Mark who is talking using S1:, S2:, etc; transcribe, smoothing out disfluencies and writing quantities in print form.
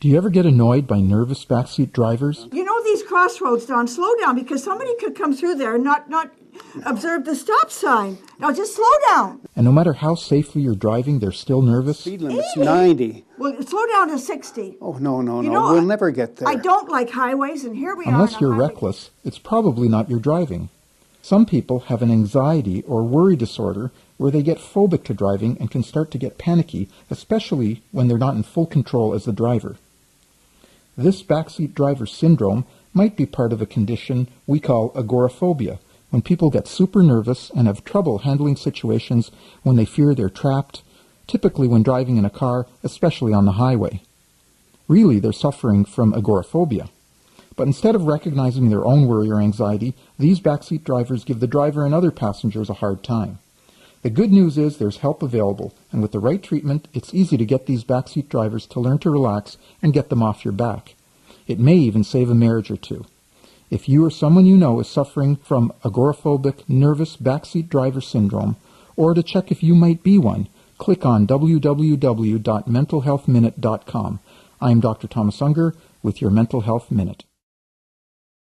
S1: Do you ever get annoyed by nervous backseat drivers?
S2: You know these crossroads, Don, slow down because somebody could come through there and not observe the stop sign. Now just slow down.
S1: And no matter how safely you're driving, they're still nervous?
S3: Speed limit's 90.
S2: Well, slow down to 60.
S3: Oh, no.
S2: You know,
S3: We'll never get there.
S2: I don't like highways, and here we are.
S1: Unless you're reckless, it's probably not your driving. Some people have an anxiety or worry disorder where they get phobic to driving and can start to get panicky, especially when they're not in full control as the driver. This backseat driver syndrome might be part of a condition we call agoraphobia, when people get super nervous and have trouble handling situations when they fear they're trapped, typically when driving in a car, especially on the highway. Really, they're suffering from agoraphobia. But instead of recognizing their own worry or anxiety, these backseat drivers give the driver and other passengers a hard time. The good news is there's help available, and with the right treatment, it's easy to get these backseat drivers to learn to relax and get them off your back. It may even save a marriage or two. If you or someone you know is suffering from agoraphobic, nervous backseat driver syndrome, or to check if you might be one, click on www.mentalhealthminute.com. I'm Dr. Thomas Unger with your Mental Health Minute.